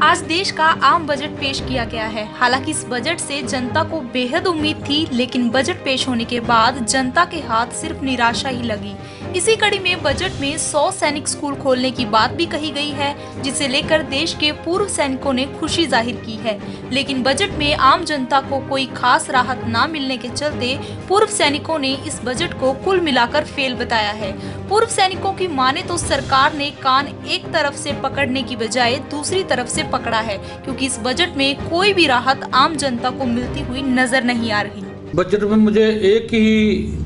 आज देश का आम बजट पेश किया गया है। हालांकि इस बजट से जनता को बेहद उम्मीद थी, लेकिन बजट पेश होने के बाद जनता के हाथ सिर्फ निराशा ही लगी। इसी कड़ी में बजट में 100 सैनिक स्कूल खोलने की बात भी कही गई है, जिसे लेकर देश के पूर्व सैनिकों ने खुशी जाहिर की है। लेकिन बजट में आम जनता को कोई खास राहत न मिलने के चलते पूर्व सैनिकों ने इस बजट को कुल मिलाकर फेल बताया है। पूर्व सैनिकों की माने तो सरकार ने कान एक तरफ से पकड़ने की बजाय दूसरी तरफ से पकड़ा है, क्योंकि इस बजट में कोई भी राहत आम जनता को मिलती हुई नजर नहीं आ रही। बजट में मुझे एक ही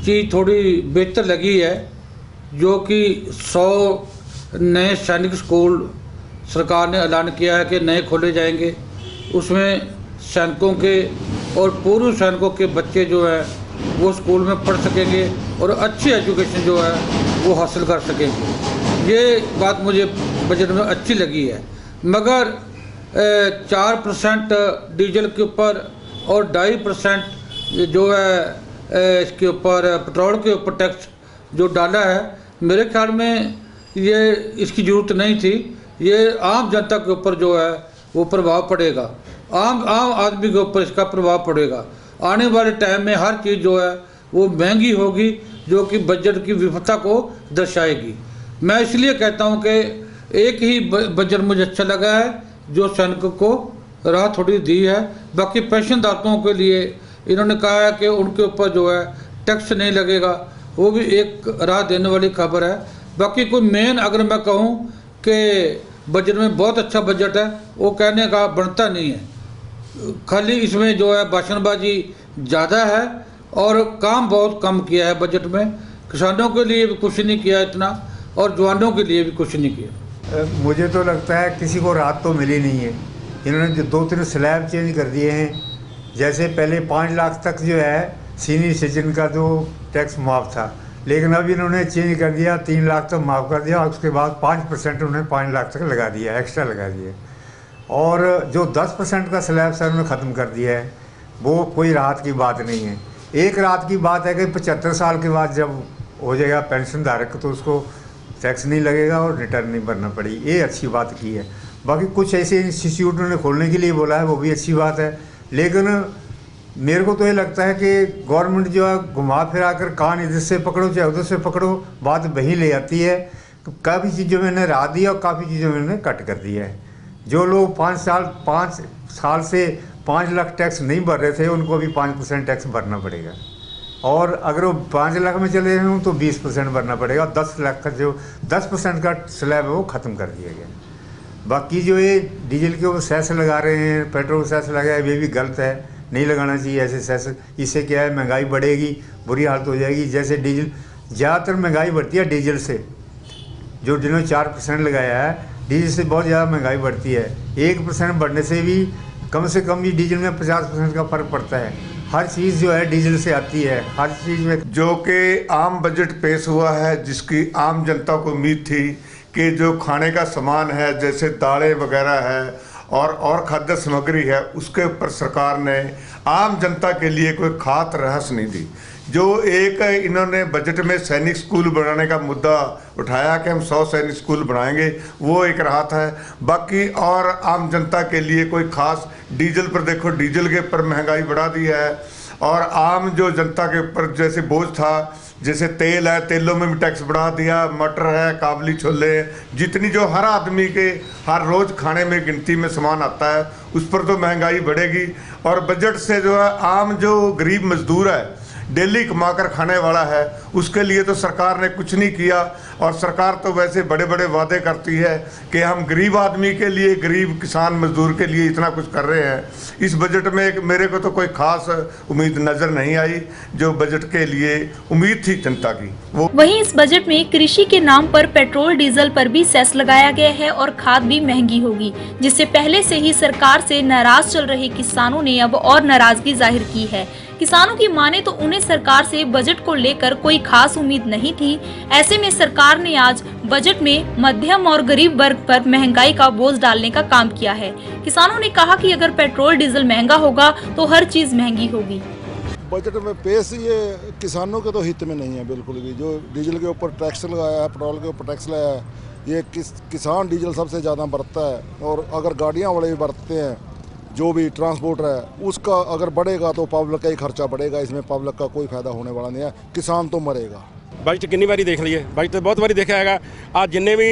चीज़ थोड़ी बेहतर लगी है, जो कि 100 नए सैनिक स्कूल सरकार ने ऐलान किया है कि नए खोले जाएंगे। उसमें सैनिकों के और पूर्व सैनिकों के बच्चे जो है वो स्कूल में पढ़ सकेंगे और अच्छी एजुकेशन जो है वो हासिल कर सकेंगे। ये बात मुझे बजट में अच्छी लगी है। मगर 4% डीजल के ऊपर और 2.5% जो है इसके ऊपर पेट्रोल के ऊपर टैक्स जो डाला है, मेरे ख्याल में ये इसकी ज़रूरत नहीं थी। ये आम जनता के ऊपर जो है वो प्रभाव पड़ेगा, आम आदमी के ऊपर इसका प्रभाव पड़ेगा। आने वाले टाइम में हर चीज़ जो है वो महंगी होगी, जो कि बजट की विफलता को दर्शाएगी। मैं इसलिए कहता हूँ कि एक ही बजट मुझे अच्छा लगा है, जो सैनिकों को राहत थोड़ी दी है। बाकी पेंशनधारकों के लिए इन्होंने कहा है कि उनके ऊपर जो है टैक्स नहीं लगेगा, वो भी एक राहत देने वाली खबर है। बाकी कोई मेन अगर मैं कहूँ कि बजट में बहुत अच्छा बजट है, वो कहने का बनता नहीं है। खाली इसमें जो है भाषणबाजी ज़्यादा है और काम बहुत कम किया है बजट में। किसानों के लिए भी कुछ नहीं किया इतना, और जवानों के लिए भी कुछ नहीं किया। मुझे तो लगता है किसी को राहत तो मिली नहीं है। इन्होंने जो 2-3 स्लैब चेंज कर दिए हैं। जैसे पहले 5 लाख तक जो है सीनियर सिटीजन का जो टैक्स माफ़ था, लेकिन अब इन्होंने चेंज कर दिया, 3 लाख तक माफ़ कर दिया। उसके बाद 5% उन्होंने 5 लाख तक लगा दिया, एक्स्ट्रा लगा दिया। और जो 10% का स्लैब सर उन्होंने ख़त्म कर दिया है, वो कोई राहत की बात नहीं है। एक राहत की बात है कि 75 साल के बाद जब हो जाएगा पेंशन धारक, तो उसको टैक्स नहीं लगेगा और रिटर्न नहीं भरना पड़ेगी। ये अच्छी बात की है। बाकी कुछ ऐसे इंस्टीट्यूट उन्होंने खोलने के लिए बोला है, वो भी अच्छी बात है। लेकिन मेरे को तो ये लगता है कि गवर्नमेंट जो है घुमा फिरा कर कान इधर से पकड़ो चाहे उधर से पकड़ो, बात वहीं ले आती है। काफ़ी चीज़ों में इन्हें राहत दिया और काफ़ी चीज़ों में इन्हें कट कर दिया है। जो लोग 5 साल से 5 लाख टैक्स नहीं भर रहे थे, उनको भी 5% टैक्स भरना पड़ेगा। और अगर वो 5 लाख में चले गए हों तो 20% भरना पड़ेगा। 10 लाख का जो 10% का स्लैब है वो ख़त्म कर दिया गया। बाकी जो ये डीजल के ऊपर सेस लगा रहे हैं, पेट्रोल का सेस लगाया, ये भी गलत है, नहीं लगाना चाहिए ऐसे सेस। इससे क्या है, महंगाई बढ़ेगी, बुरी हालत हो जाएगी। जैसे डीजल ज़्यादातर महंगाई बढ़ती है डीजल से, जो जिन्होंने 4% लगाया है, डीजल से बहुत ज़्यादा महंगाई बढ़ती है। 1% बढ़ने से भी कम से कम भी डीजल में 50% का फ़र्क पड़ता है। हर चीज़ जो है डीजल से आती है, हर चीज़ में। जो कि आम बजट पेश हुआ है, जिसकी आम जनता को उम्मीद थी कि जो खाने का सामान है, जैसे दालें वगैरह है और खाद्य सामग्री है, उसके ऊपर सरकार ने आम जनता के लिए कोई खास राहत नहीं दी। जो एक इन्होंने बजट में सैनिक स्कूल बनाने का मुद्दा उठाया कि हम 100 सैनिक स्कूल बनाएंगे, वो एक राहत है। बाकी और आम जनता के लिए कोई खास, डीजल पर देखो, डीजल के ऊपर महंगाई बढ़ा दी है। और आम जो जनता के ऊपर जैसे बोझ था, जैसे तेल है, तेलों में भी टैक्स बढ़ा दिया, मटर है, काबली छोले, जितनी जो हर आदमी के हर रोज़ खाने में गिनती में सामान आता है, उस पर तो महंगाई बढ़ेगी। और बजट से जो है आम जो गरीब मजदूर है, डेली कमाकर खाने वाला है, उसके लिए तो सरकार ने कुछ नहीं किया। और सरकार तो वैसे बड़े बड़े वादे करती है कि हम गरीब आदमी के लिए, गरीब किसान मजदूर के लिए इतना कुछ कर रहे हैं। इस बजट में मेरे को तो कोई खास उम्मीद नज़र नहीं आई, जो बजट के लिए उम्मीद थी जनता की वो। वहीं इस बजट में कृषि के नाम पर पेट्रोल डीजल पर भी सेस लगाया गया है और खाद भी महंगी होगी, जिससे पहले से ही सरकार से नाराज चल रहे किसानों ने अब और नाराजगी जाहिर की है। किसानों की माने तो उन्हें सरकार से बजट को लेकर कोई खास उम्मीद नहीं थी। ऐसे में सरकार ने आज बजट में मध्यम और गरीब वर्ग पर महंगाई का बोझ डालने का काम किया है। किसानों ने कहा कि अगर पेट्रोल डीजल महंगा होगा तो हर चीज महंगी होगी। बजट में पेश ये किसानों के तो हित में नहीं है बिल्कुल भी। जो डीजल के ऊपर टैक्स लगाया है, पेट्रोल के ऊपर टैक्स लगाया है, ये किसान डीजल सबसे ज़्यादा बरतता है, और अगर गाड़ियाँ वाले भी बरतते हैं, जो भी ट्रांसपोर्टर है उसका अगर बढ़ेगा तो पब्लिक का ही खर्चा बढ़ेगा, इसमें पब्लिक का कोई फायदा होने वाला नहीं है, किसान तो मरेगा। बजट कितनी बारी देख ਲਈਏ, बजट बहुत बारी देखा हैगा। आज जिन्ने भी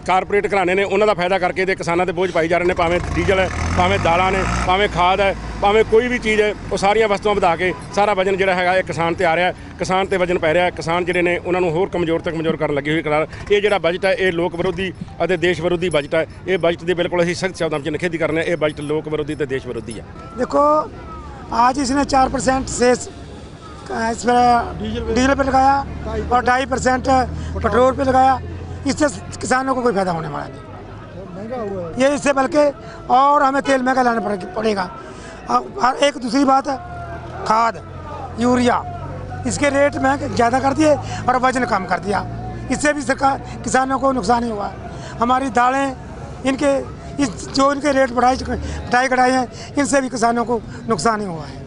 ਕਾਰਪੋਰੇਟ ਘਰਾਣੇ ਨੇ ਉਹਨਾਂ ਦਾ ਫਾਇਦਾ ਕਰਕੇ ਤੇ ਕਿਸਾਨਾਂ ਤੇ ਬੋਝ ਪਾਈ ਜਾ ਰਹੇ ਨੇ, ਭਾਵੇਂ ਡੀਜ਼ਲ ਹੈ, ਭਾਵੇਂ ਦਾਲਾਂ ਨੇ, ਭਾਵੇਂ ਖਾਦ ਹੈ, ਭਾਵੇਂ ਕੋਈ ਵੀ ਚੀਜ਼ ਹੈ, ਉਹ ਸਾਰੀਆਂ ਵਸਤੂਆਂ ਵਧਾ ਕੇ ਸਾਰਾ ਵਜਨ ਜਿਹੜਾ ਹੈਗਾ ਇਹ ਕਿਸਾਨ ਤੇ ਆ ਰਿਹਾ, ਕਿਸਾਨ ਤੇ ਵਜਨ ਪੈ ਰਿਹਾ। ਕਿਸਾਨ ਜਿਹੜੇ ਨੇ ਉਹਨਾਂ ਨੂੰ ਹੋਰ ਕਮਜ਼ੋਰ ਕਰਨ ਲੱਗੀ ਹੋਈ ਕਰਾਰ। ਇਹ ਜਿਹੜਾ ਬਜਟ ਹੈ ਇਹ ਲੋਕ ਵਿਰੋਧੀ ਅਤੇ ਦੇਸ਼ ਵਿਰੋਧੀ ਬਜਟ ਹੈ। ਇਹ ਬਜਟ ਦੀ ਬਿਲਕੁਲ ਅਸੀਂ ਸਖਤ ਸ਼ਬਦਾਂ ਵਿੱਚ ਨਿਖੇਧੀ ਕਰਨੇ ਆ। ਇਹ ਬਜਟ ਲੋਕ ਵਿਰੋਧੀ ਤੇ ਦੇਸ਼ ਵਿਰੋਧੀ ਹੈ। देखो आज इसने 4% से इस पर डीजल पे लगाया और 2.5% पेट्रोल पे लगाया। इससे किसानों को कोई फायदा होने वाला नहीं, ये इससे बल्कि और हमें तेल महंगा लाना पड़ेगा। और एक दूसरी बात है, खाद यूरिया इसके रेट में ज़्यादा कर दिए और वजन कम कर दिया। इससे भी सरकार किसानों को नुकसान ही हुआ। हमारी दालें इनके जो इनके रेट बढ़ाई कटाई हैं, इनसे भी किसानों को नुकसान ही हुआ है।